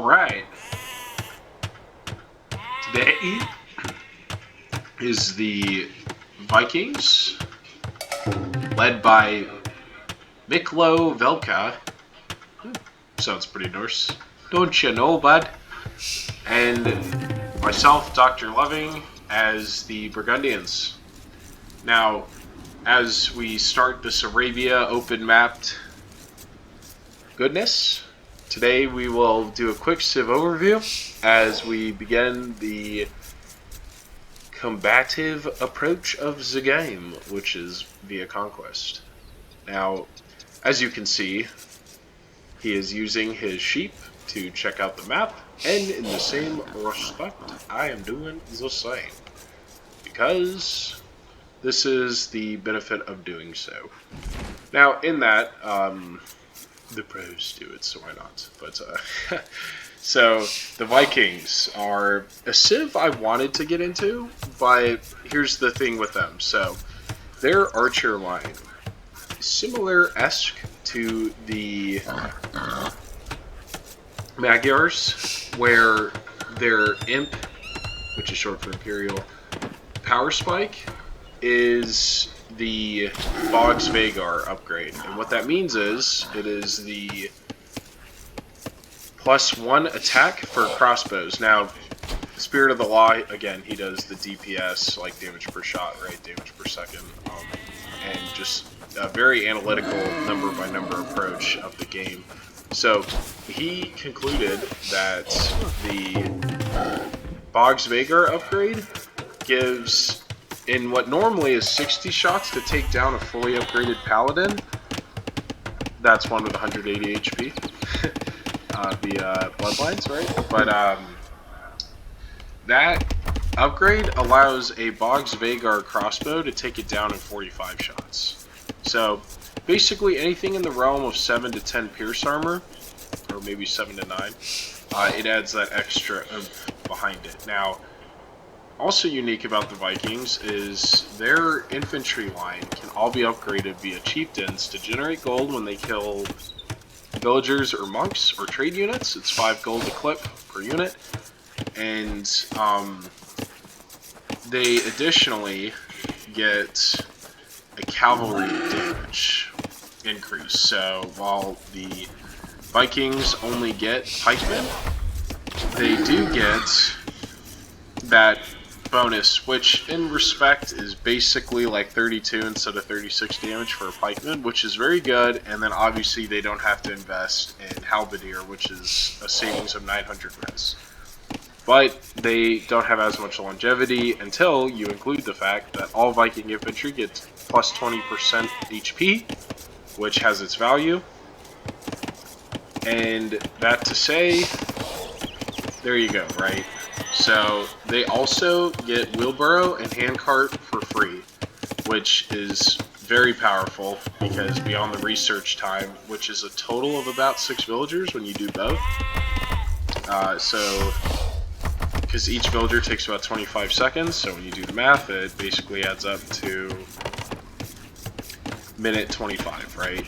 Alright. Today is the Vikings, led by Miklo Velka. Sounds pretty Norse. Don't you know, bud? And myself, Dr. Loving, as the Burgundians. Now, as we start this Arabia open-mapped goodness, today we will do a quick Civ overview as we begin the combative approach of the game, which is via conquest. Now, as you can see, he is using his sheep to check out the map, and in the same respect, I am doing the same, because this is the benefit of doing so. Now, in that, the pros do it, so why not? But, so, the Vikings are a civ I wanted to get into, but here's the thing with them. So, their archer line is similar-esque to the Magyars, where their imp, which is short for Imperial, power spike is the Boggs Vagar upgrade. And what that means is, it is the +1 attack for crossbows. Now, Spirit of the Law, again, he does the DPS, like damage per shot, right? Damage per second. And just a very analytical number-by-number approach of the game. So, he concluded that the Boggs Vagar upgrade gives, in what normally is 60 shots to take down a fully upgraded Paladin, that's one with 180 HP, the Bloodlines, right? But that upgrade allows a Boggs Vagar crossbow to take it down in 45 shots. So, basically anything in the realm of 7 to 10 pierce armor, or maybe 7 to 9, it adds that extra behind it. Now, also unique about the Vikings is their infantry line can all be upgraded via chieftains to generate gold when they kill villagers or monks or trade units. It's 5 gold to clip per unit. And they additionally get a cavalry damage increase. So while the Vikings only get pikemen, they do get that bonus, which in respect is basically like 32 instead of 36 damage for a pikeman, which is very good. And then obviously they don't have to invest in halberdier, which is a savings of 900 res. But they don't have as much longevity until you include the fact that all Viking infantry gets plus 20% HP, which has its value. And that to say, there you go, right? So they also get wheelbarrow and handcart for free, which is very powerful because beyond the research time, which is a total of about 6 villagers when you do both. Because each villager takes about 25 seconds, so when you do the math, it basically adds up to minute 25, right?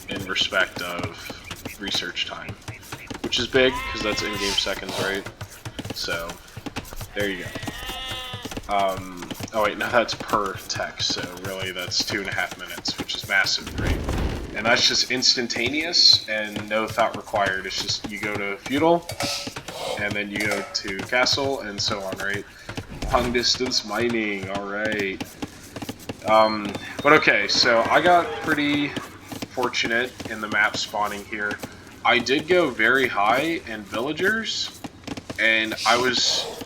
In respect of research time, which is big because that's in-game seconds, right? So there you go. Oh wait, now that's per text, so really that's 2.5 minutes, which is massive, right? And that's just instantaneous and no thought required. It's just you go to feudal, and then you go to castle, and so on, right? Long distance mining, alright. But okay, so I got pretty fortunate in the map spawning here. I did go very high in villagers, and I was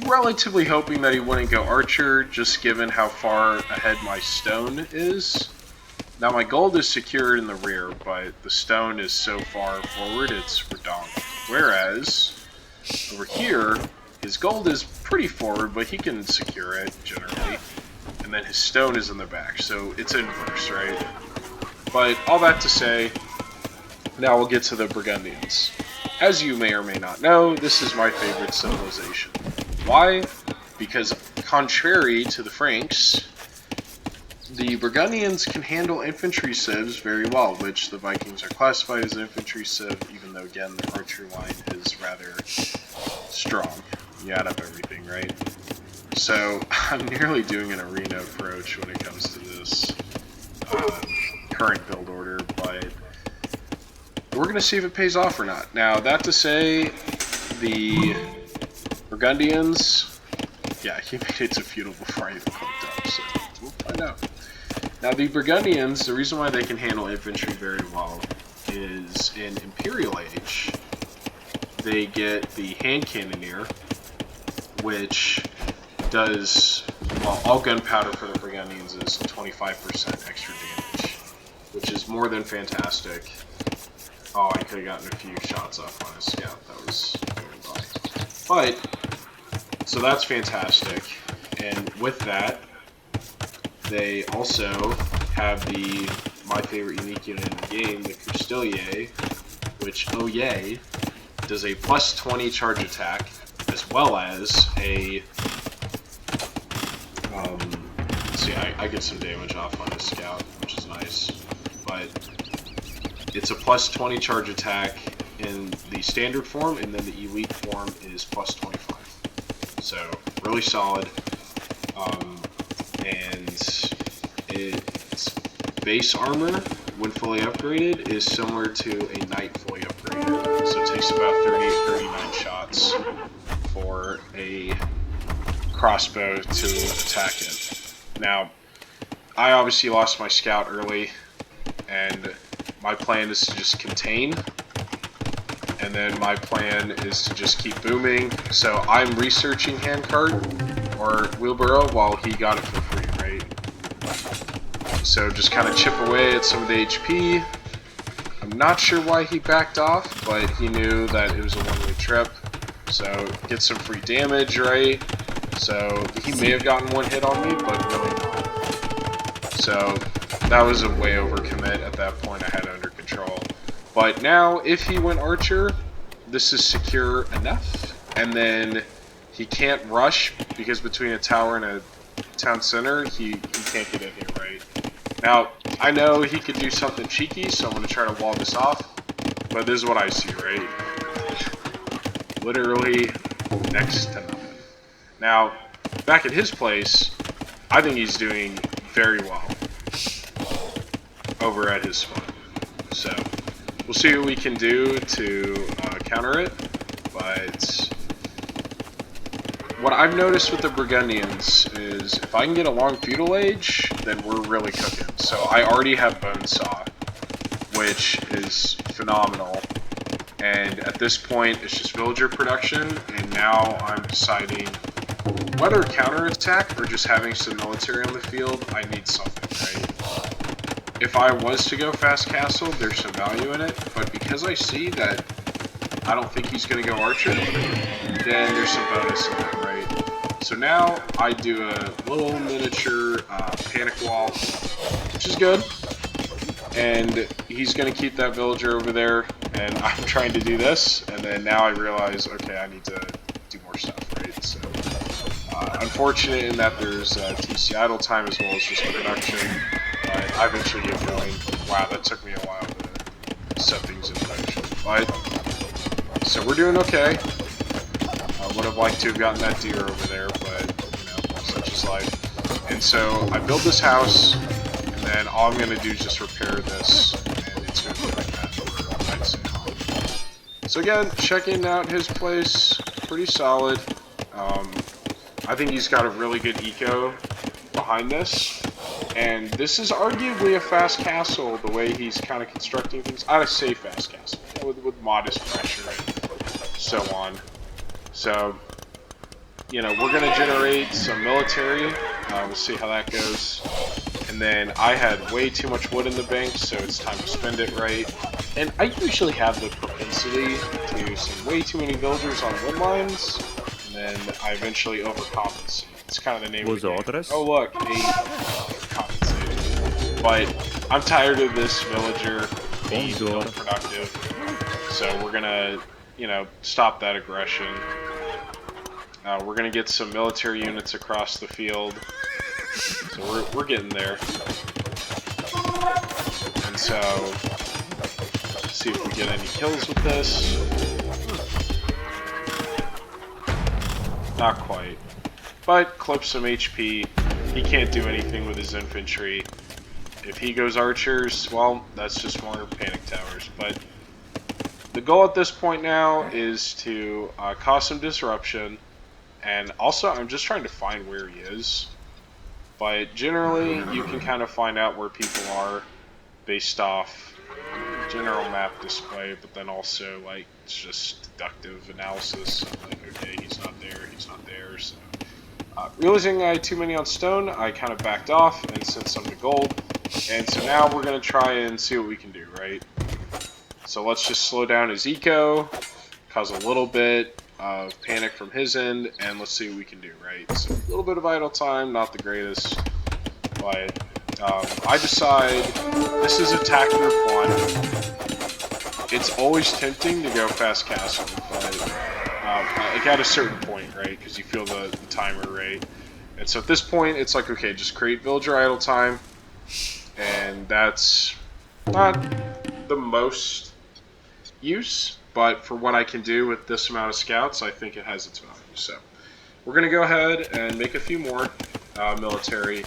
relatively hoping that he wouldn't go archer, just given how far ahead my stone is. Now my gold is secured in the rear, but the stone is so far forward it's redundant. Whereas, over here, his gold is pretty forward, but he can secure it, generally. And then his stone is in the back, so it's inverse, right? But all that to say, now we'll get to the Burgundians. As you may or may not know, this is my favorite civilization. Why? Because contrary to the Franks, the Burgundians can handle infantry civs very well, which the Vikings are classified as infantry civ, even though, again, the archer line is rather strong. You add up everything, right? So, I'm nearly doing an arena approach when it comes to this current build order, but we're going to see if it pays off or not. Now, that to say, the Burgundians, yeah, he made it to feudal before I even hooked up, so we'll find out. Now, the Burgundians, the reason why they can handle infantry very well is in Imperial Age, they get the hand cannoneer, which does, well, all gunpowder for the Burgundians is 25% extra damage, which is more than fantastic. Oh, I could have gotten a few shots off on a scout that was going by. But, so that's fantastic. And with that, they also have my favorite unique unit in the game, the Custelier, which, oh yay, does a plus 20 charge attack, as well as a, see, I get some damage off on this scout, which is nice, but it's a plus 20 charge attack in the standard form, and then the elite form is plus 25. So, really solid. And its base armor, when fully upgraded, is similar to a knight fully upgraded. So it takes about 38-39 shots for a crossbow to attack it. Now, I obviously lost my scout early, and my plan is to just contain, and then my plan is to just keep booming. So I'm researching handcart or wheelbarrow while he got it for free, right? So just kind of chip away at some of the HP. I'm not sure why he backed off, but he knew that it was a one-way trip. So get some free damage, right? So he may have gotten one hit on me, but really not. So that was a way overcommit at that point. I had it under control. But now, if he went archer, this is secure enough. And then he can't rush, because between a tower and a town center, he can't get in here, right? Now, I know he could do something cheeky, so I'm going to try to wall this off. But this is what I see, right? Literally next to nothing. Now, back at his place, I think he's doing very well over at his spot. So, we'll see what we can do to counter it. But what I've noticed with the Burgundians is if I can get a long feudal age, then we're really cooking. So I already have Bonesaw, which is phenomenal. And at this point, it's just villager production, and now I'm deciding whether counterattack or just having some military on the field, I need something, right? If I was to go fast castle, there's some value in it, but because I see that I don't think he's going to go archer, then there's some bonus in that, right? So now I do a little miniature panic wall, which is good, and he's going to keep that villager over there, and I'm trying to do this, and then now I realize, okay, I need to do more stuff, right? So, unfortunate in that there's TC idle time as well as just production, but I eventually get going. Wow, that took me a while to set things in motion, but, so we're doing okay. I would have liked to have gotten that deer over there, but, you know, such is life. And so, I build this house, and then all I'm going to do is just repair this, and it's going to be like that for, I'd say. So again, checking out his place, pretty solid. I think he's got a really good eco behind this, and this is arguably a fast castle, the way he's kind of constructing things. I'd say fast castle, with modest pressure and so on. So, you know, we're going to generate some military, we'll see how that goes. And then I had way too much wood in the bank, so it's time to spend it right. And I usually have the propensity to send way too many villagers on wood lines, and then I eventually overcompensate. It's kind of the name of the game. Oh look, 8 compensated. But I'm tired of this villager being unproductive, so we're gonna, you know, stop that aggression. We're gonna get some military units across the field, So we're getting there. And so, let's see if we get any kills with this. Not quite. But clips some HP. He can't do anything with his infantry. If he goes archers, well, that's just more panic towers. But the goal at this point now is to cause some disruption. And also, I'm just trying to find where he is. But generally, you can kind of find out where people are based off general map display, but then also, like, it's just deductive analysis. So, like, okay, he's not there, so... realizing I had too many on stone, I kind of backed off and sent some to gold. And so now we're going to try and see what we can do, right? So let's just slow down his eco, cause a little bit of panic from his end, and let's see what we can do, right? So a little bit of idle time, not the greatest, but I decide this is attack group 1. It's always tempting to go fast castle, but like at a certain point, right? Because you feel the timer, right? And so at this point, it's like, okay, just create villager idle time, and that's not the most use, but for what I can do with this amount of scouts, I think it has its value. So we're going to go ahead and make a few more military.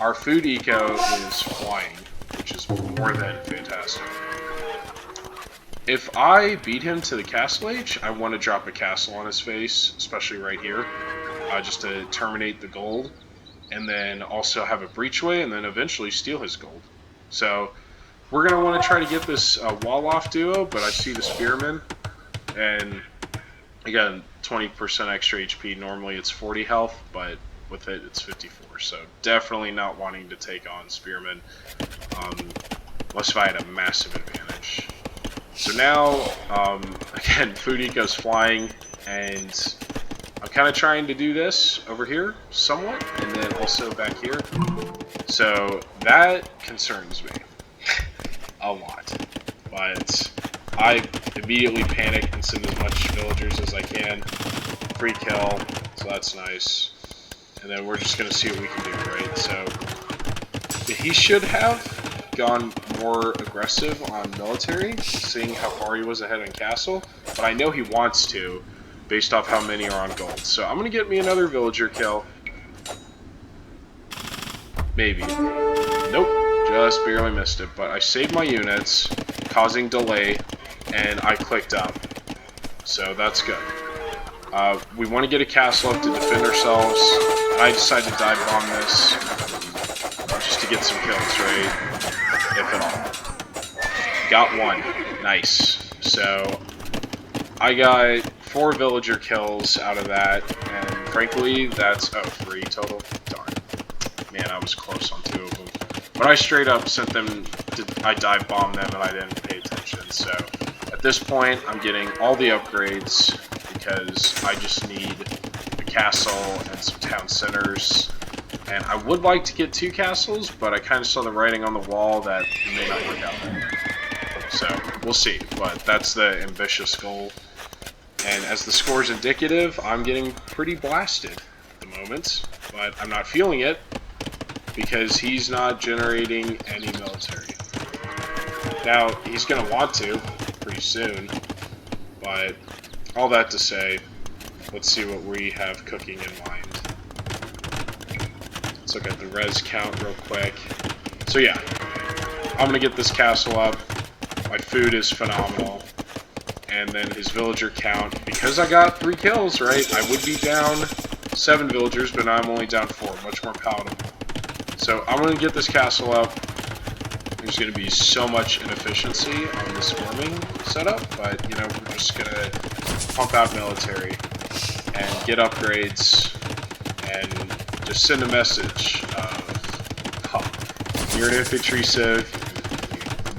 Our food eco is flying, which is more than fantastic. If I beat him to the castle age, I want to drop a castle on his face, especially right here, just to terminate the gold, and then also have a breachway, and then eventually steal his gold. So we're going to want to try to get this wall-off duo, but I see the spearmen, and again, 20% extra HP. Normally it's 40 health, but with it, it's 54. So definitely not wanting to take on spearmen, unless if I had a massive advantage. So now, again, food eco's flying, and I'm kind of trying to do this over here, somewhat, and then also back here. So that concerns me a lot, but I immediately panic and send as much villagers as I can. Free kill, so that's nice. And then we're just going to see what we can do, right? So he should have gone more aggressive on military, seeing how far he was ahead on castle, but I know he wants to, based off how many are on gold. So I'm going to get me another villager kill. Maybe. Nope, just barely missed it, but I saved my units, causing delay, and I clicked up. So that's good. We want to get a castle up to defend ourselves. I decided to dive bomb this just to get some kills, right? If at all. Got one. Nice. So I got 4 villager kills out of that, and frankly, that's 3 total. Darn. Man, I was close on 2 of them. But I straight up sent them, I dive bombed them, and I didn't pay attention. So at this point, I'm getting all the upgrades because I just need a castle and some town centers. And I would like to get 2 castles, but I kind of saw the writing on the wall that it may not work out. So we'll see, but that's the ambitious goal. And as the score's indicative, I'm getting pretty blasted at the moment, but I'm not feeling it because he's not generating any military. Now, he's going to want to pretty soon, but all that to say, let's see what we have cooking in mind. Let's look at the res count real quick. So yeah, I'm going to get this castle up. My food is phenomenal. And then his villager count, because I got 3 kills, right? I would be down 7 villagers, but now I'm only down 4, much more palatable. So I'm going to get this castle up. There's going to be so much inefficiency on this farming setup, but you know, we're just going to pump out military and get upgrades and just send a message of, oh, you're an infantry civ.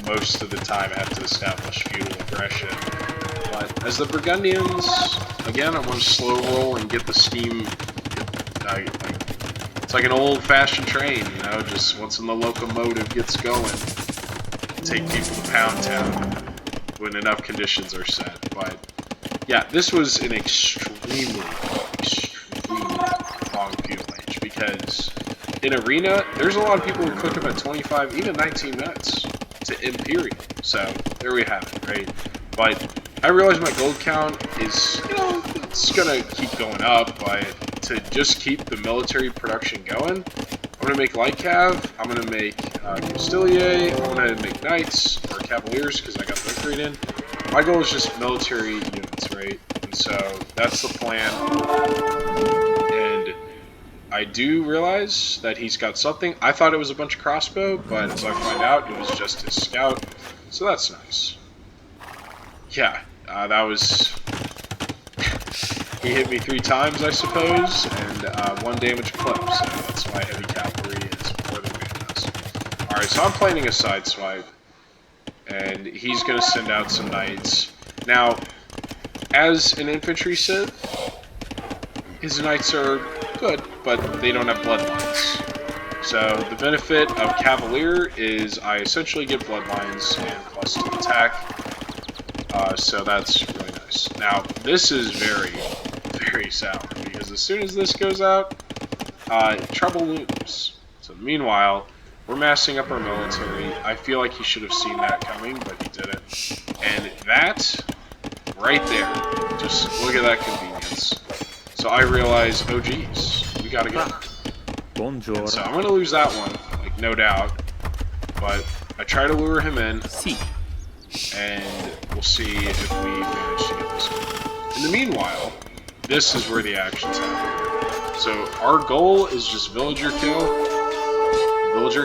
Most of the time I have to establish feudal aggression. But as the Burgundians, again, I want to slow roll and get the steam. It's like an old-fashioned train, you know, just once the locomotive gets going, take people to Pound Town when enough conditions are set. But yeah, this was an extremely long feudal age because in Arena, there's a lot of people who click him at 25, even 19 minutes to Imperial. So there we have it, right? But I realize my gold count is, it's gonna keep going up, but to just keep the military production going, I'm gonna make Light Cav, I'm gonna make Castilier, I'm gonna make Knights, or Cavaliers, because I got the upgrade in. My goal is just military units, right? And so that's the plan. And I do realize that he's got something. I thought it was a bunch of crossbow, but as I find out, it was just his scout. So that's nice. Yeah, that was... He hit me 3 times, I suppose, and 1 damage clip, so that's why heavy cavalry is more than good does. Alright, so I'm planning a sideswipe, and he's going to send out some knights. Now, as an infantry civ, his knights are good, but they don't have bloodlines. So the benefit of Cavalier is I essentially get bloodlines and plus 2 attack, so that's really nice. Now, this is very, very sour, because as soon as this goes out, trouble looms. So meanwhile, we're massing up our military. I feel like he should have seen that coming, but he didn't. And that, right there, just look at that convenience. So I realize, oh geez, we gotta go. Bonjour. And so I'm gonna lose that one, like no doubt. But I try to lure him in, and we'll see if we manage to get this one. In the meanwhile, this is where the action's happening. So our goal is just villager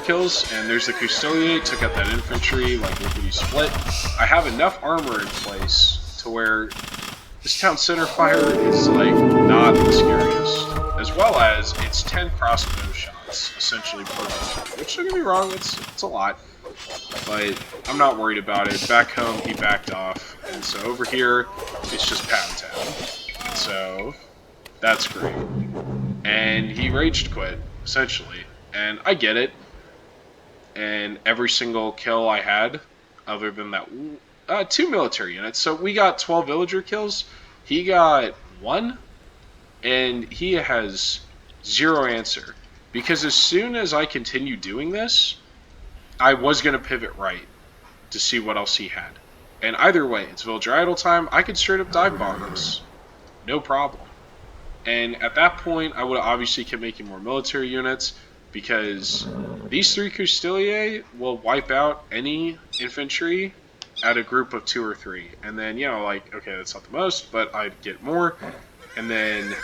kills, and there's the Custodier, took out that infantry, like lickety split. I have enough armor in place to where this town center fire is like not the scariest, as well as it's 10 crossbow shots essentially per villager, which don't get me wrong, it's a lot, but I'm not worried about it. Back home he backed off, and so over here it's just Pound Town, and so that's great. And he raged quit essentially, and I get it. And every single kill I had, other than that 2 military units. So we got 12 villager kills. He got 1, and he has 0 answer. Because as soon as I continue doing this, I was going to pivot right to see what else he had. And either way, it's villager idle time. I could straight up dive bomb this. No problem. And at that point, I would obviously keep making more military units, because these 3 Custilier will wipe out any infantry at a group of 2 or 3. And then, like, okay, that's not the most, but I'd get more. And then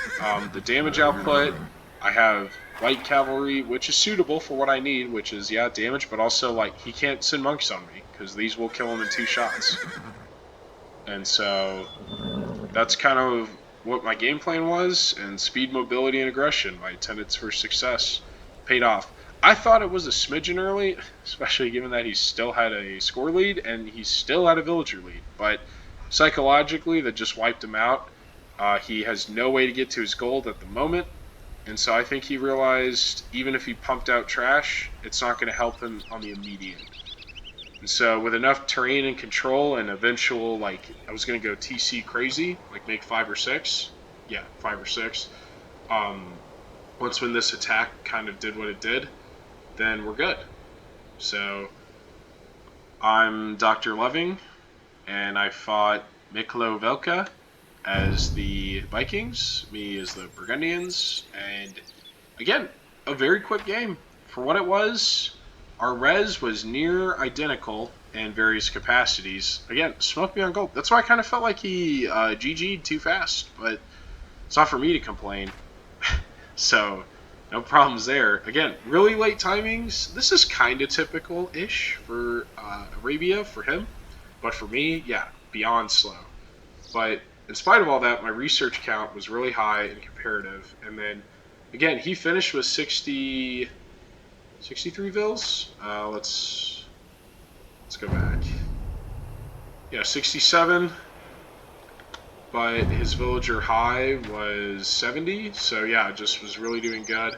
the damage output, I have light cavalry, which is suitable for what I need, which is, yeah, damage, but also, like, he can't send monks on me, because these will kill him in 2 shots. And so that's kind of what my game plan was, and speed, mobility, and aggression, my tenets for success, paid off. I thought it was a smidgen early, especially given that he still had a score lead and he still had a villager lead, but psychologically that just wiped him out. He has no way to get to his gold at the moment, and so I think he realized even if he pumped out trash, it's not going to help him on the immediate. And so with enough terrain and control and eventual, like, I was going to go TC crazy, like make 5 or 6. Yeah, 5 or 6. Once when this attack kind of did what it did, then we're good. So I'm Dr. Loving, and I fought Miklo Velka as the Vikings, me as the Burgundians, and again, a very quick game. For what it was, our res was near identical in various capacities. Again, smoked me on gold. That's why I kind of felt like he GG'd too fast, but it's not for me to complain. So, no problems there. Again, really late timings. This is kind of typical-ish for Arabia, for him. But for me, yeah, beyond slow. But in spite of all that, my research count was really high and comparative. And then, again, he finished with 63 vills. Let's go back. Yeah, 67. But his villager high was 70, so yeah, just was really doing good,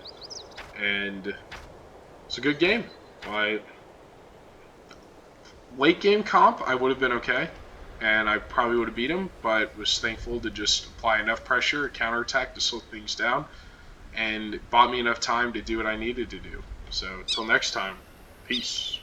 and it's a good game. Late game comp, I would have been okay, and I probably would have beat him, but was thankful to just apply enough pressure, counterattack to slow things down, and it bought me enough time to do what I needed to do. So, till next time, peace.